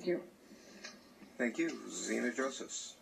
Thank you. Thank you. Zena Josephs.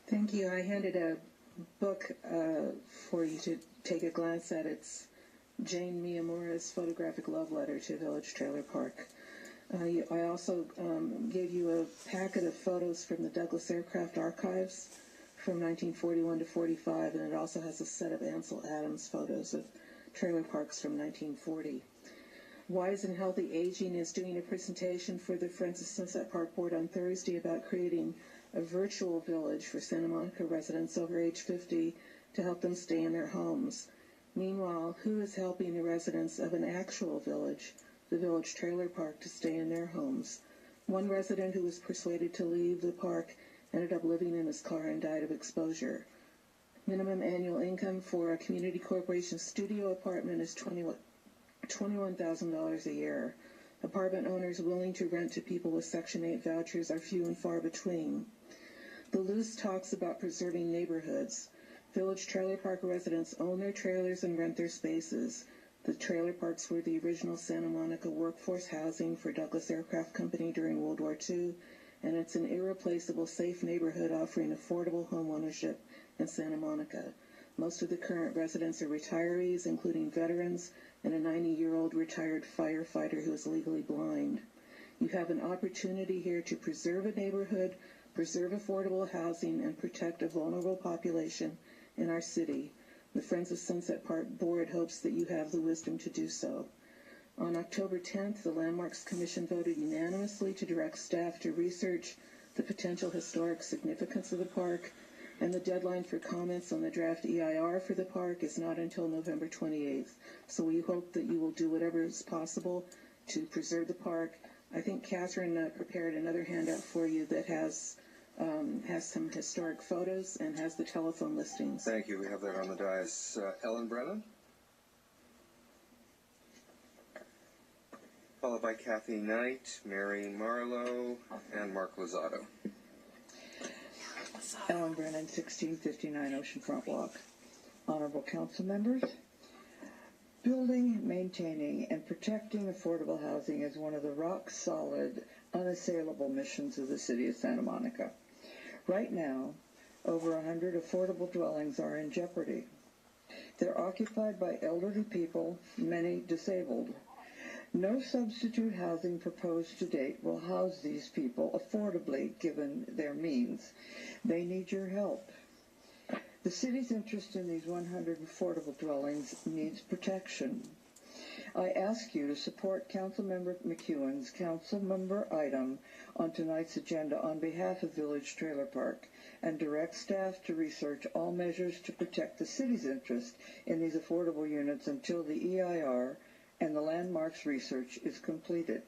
Thank you. I handed a book for you to take a glance at. It's Jane Miyamura's Photographic Love Letter to Village Trailer Park. I also gave you a packet of photos from the Douglas Aircraft Archives from 1941 to 45, and it also has a set of Ansel Adams photos of trailer parks from 1940. Wise and Healthy Aging is doing a presentation for the Friends of Sunset Park Board on Thursday about creating a virtual village for Santa Monica residents over age 50 to help them stay in their homes. Meanwhile, who is helping the residents of an actual village, the Village Trailer Park, to stay in their homes? One resident who was persuaded to leave the park ended up living in his car and died of exposure. Minimum annual income for a community corporation studio apartment is $21,000 a year. Apartment owners willing to rent to people with Section 8 vouchers are few and far between. The Luce talks about preserving neighborhoods. Village Trailer Park residents own their trailers and rent their spaces. The trailer parks were the original Santa Monica workforce housing for Douglas Aircraft Company during World War II, and it's an irreplaceable, safe neighborhood offering affordable home ownership in Santa Monica. Most of the current residents are retirees, including veterans and a 90-year-old retired firefighter who is legally blind. You have an opportunity here to preserve a neighborhood, preserve affordable housing, and protect a vulnerable population in our city. The Friends of Sunset Park Board hopes that you have the wisdom to do so. On October 10th, the Landmarks Commission voted unanimously to direct staff to research the potential historic significance of the park, and the deadline for comments on the draft EIR for the park is not until November 28th. So we hope that you will do whatever is possible to preserve the park. I think Catherine prepared another handout for you that has some historic photos and has the telephone listings. Thank you. We have that on the dais. Ellen Brennan, followed by Kathy Knight, Mary Marlowe, and Mark Lozado. Ellen Brennan, 1659 Oceanfront Walk. Honorable Council members, building, maintaining, and protecting affordable housing is one of the rock-solid, unassailable missions of the City of Santa Monica. Right now, over 100 affordable dwellings are in jeopardy. They're occupied by elderly people, many disabled. No substitute housing proposed to date will house these people affordably given their means. They need your help. The city's interest in these 100 affordable dwellings needs protection. I ask you to support Councilmember McEwen's councilmember item on tonight's agenda on behalf of Village Trailer Park and direct staff to research all measures to protect the city's interest in these affordable units until the EIR and the landmarks research is completed.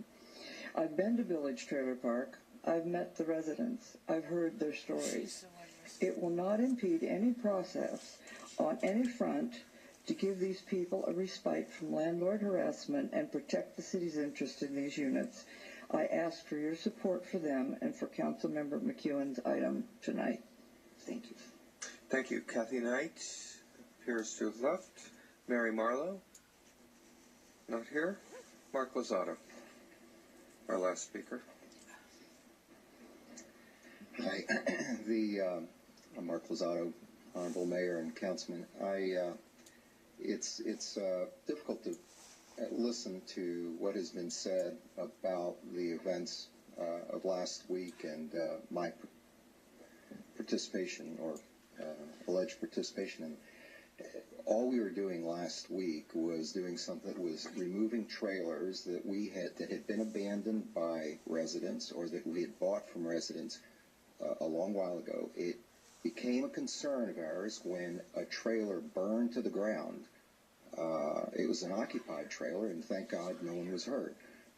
I've been to Village Trailer Park. I've met the residents. I've heard their stories. It will not impede any process on any front to give these people a respite from landlord harassment and protect the city's interest in these units. I ask for your support for them and for Councilmember McEwen's item tonight. Thank you. Thank you. Kathy Knight appears to have left. Mary Marlowe, not here. Mark Lozado, our last speaker. Hi, I'm Mark Lozado, Honorable Mayor and Councilman. It's difficult to listen to what has been said about the events of last week and my participation or alleged participation in. All we were doing last week was doing something that was removing trailers that had been abandoned by residents or that we had bought from residents a long while ago. It became a concern of ours when a trailer burned to the ground. It was an occupied trailer, and thank God no one was hurt.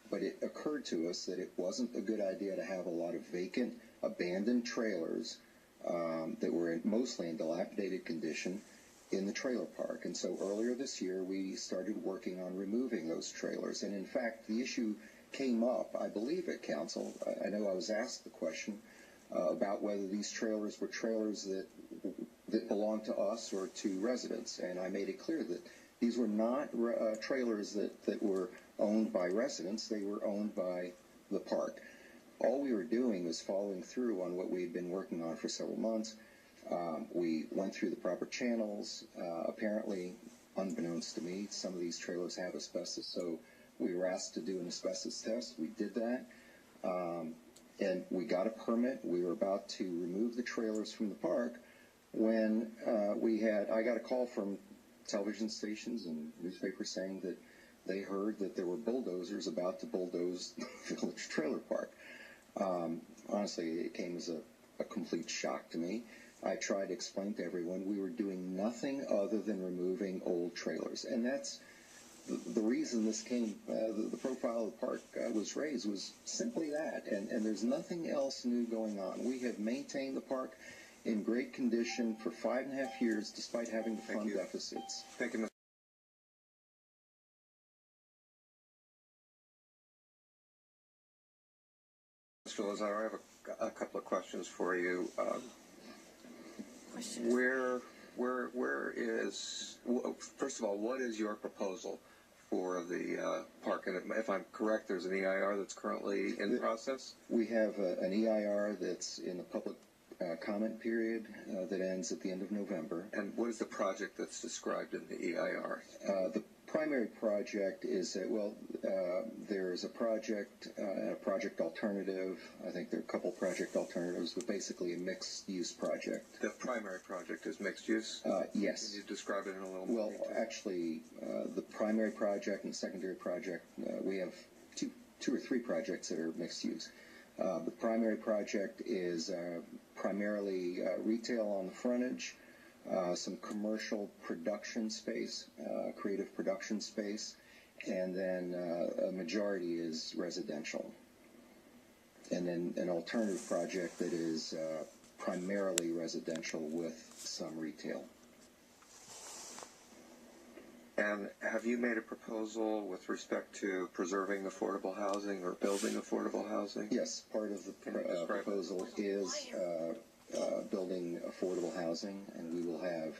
But it occurred to us that it wasn't a good idea to have a lot of vacant, abandoned trailers that were mostly in dilapidated condition in the trailer park. And so earlier this year, we started working on removing those trailers. And in fact, the issue came up, I believe, at Council. I know I was asked the question about whether these trailers were trailers that belonged to us or to residents. And I made it clear that These were not trailers that were owned by residents. They were owned by the park. All we were doing was following through on what we had been working on for several months. We went through the proper channels. Apparently, unbeknownst to me, some of these trailers have asbestos, so we were asked to do an asbestos test. We did that, and we got a permit. We were about to remove the trailers from the park when I got a call from television stations and newspapers saying that they heard that there were bulldozers about to bulldoze the village trailer park. Honestly, it came as a complete shock to me. I tried to explain to everyone we were doing nothing other than removing old trailers. And that's the reason this came, the profile of the park was raised was simply that. And there's nothing else new going on. We have maintained the park in great condition for 5.5 years despite having the fund deficits. Thank you, Mr. Lozano. I have a couple of questions for you. Where is, first of all, what is your proposal for the park? And if I'm correct, there's an EIR that's currently in process? We have an EIR that's in the public comment period that ends at the end of November. And what is the project that's described in the EIR? The primary project is that, there's a project alternative. I think there are a couple project alternatives, but basically a mixed-use project. The primary project is mixed use? Yes. Can you describe it in a little more detail? Well, actually, the primary project and secondary project, we have two or three projects that are mixed use. The primary project is primarily retail on the frontage, some commercial production space, creative production space, and then a majority is residential. And then an alternative project that is primarily residential with some retail. And have you made a proposal with respect to preserving affordable housing or building affordable housing? Yes, part of the proposal is building affordable housing, and we will have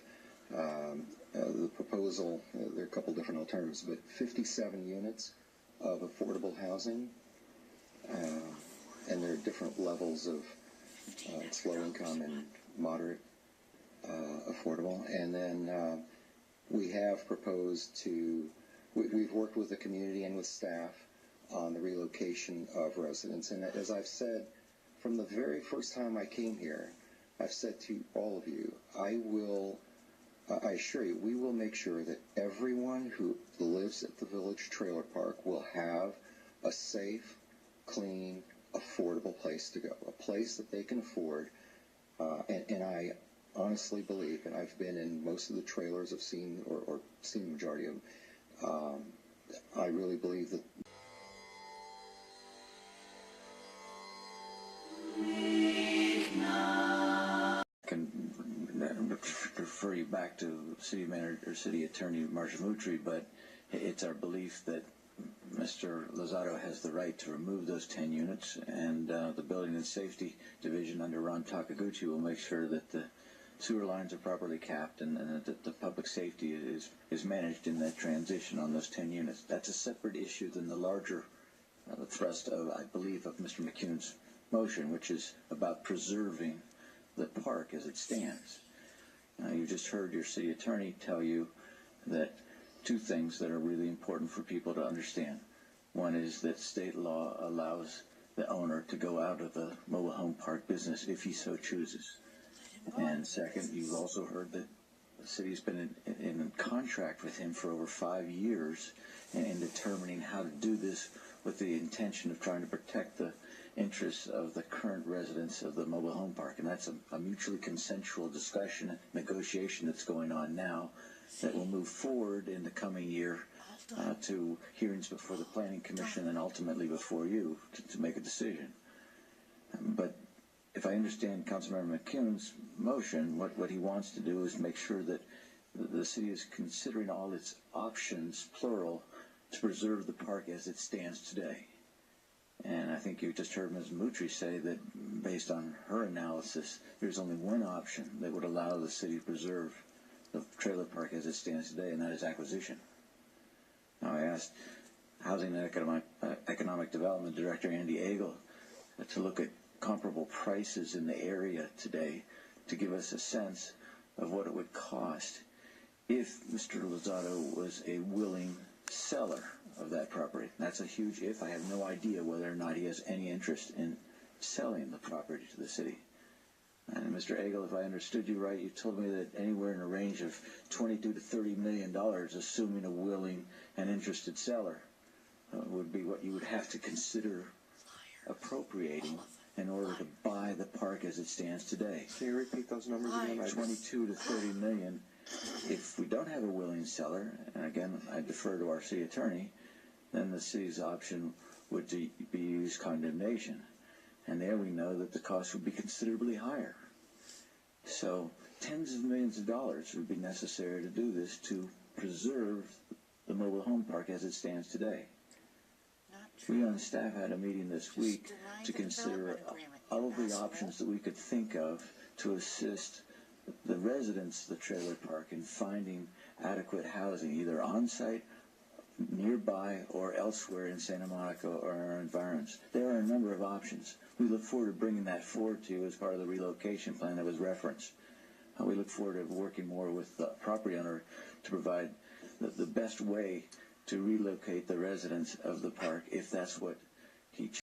the proposal, there are a couple different alternatives, but 57 units of affordable housing, and there are different levels of it's low income and moderate affordable. And then we have proposed we've worked with the community and with staff on the relocation of residents. And as I've said, from the very first time I came here, I've said to all of you, I assure you, we will make sure that everyone who lives at the Village Trailer Park will have a safe, clean, affordable place to go, a place that they can afford. And I honestly believe, and I've been in most of the trailers, I've seen or seen the majority of them, I really believe that refer you back to City Manager or City Attorney Marcia Moutry, but it's our belief that Mr. Lozado has the right to remove those 10 units, and the Building and Safety Division under Ron Takaguchi will make sure that the sewer lines are properly capped and that the public safety is managed in that transition on those 10 units. That's a separate issue than the larger thrust of, I believe, of Mr. McCune's motion, which is about preserving the park as it stands. You just heard your city attorney tell you that two things that are really important for people to understand. One is that state law allows the owner to go out of the mobile home park business if he so chooses. And second, you've also heard that the city's been in contract with him for over 5 years in determining how to do this with the intention of trying to protect the interests of the current residents of the mobile home park. And that's a mutually consensual discussion and negotiation that's going on now that will move forward in the coming year to hearings before the Planning Commission and ultimately before you to make a decision. But if I understand Councilmember McCune's motion, what he wants to do is make sure that the city is considering all its options, plural, to preserve the park as it stands today. And I think you just heard Ms. Moutry say that based on her analysis, there's only one option that would allow the city to preserve the trailer park as it stands today, and that is acquisition. Now, I asked Housing and Economic Development Director Andy Agel to look at comparable prices in the area today to give us a sense of what it would cost if Mr. Lozado was a willing seller of that property. That's a huge if. I have no idea whether or not he has any interest in selling the property to the city. And Mr. Agel, if I understood you right, you told me that anywhere in a range of $22 to $30 million, assuming a willing and interested seller, would be what you would have to consider appropriating in order to buy the park as it stands today. Can you repeat those numbers again? 22 to 30 million. If we don't have a willing seller, and again, I defer to our city attorney, then the city's option would be use condemnation. And there we know that the cost would be considerably higher. So tens of millions of dollars would be necessary to do this to preserve the mobile home park as it stands today. We on staff had a meeting this week to consider all of the options that we could think of to assist the residents of the trailer park in finding adequate housing, either on-site, nearby, or elsewhere in Santa Monica or our environs. There are a number of options. We look forward to bringing that forward to you as part of the relocation plan that was referenced. We look forward to working more with the property owner to provide the best way to relocate the residents of the park if that's what he chooses.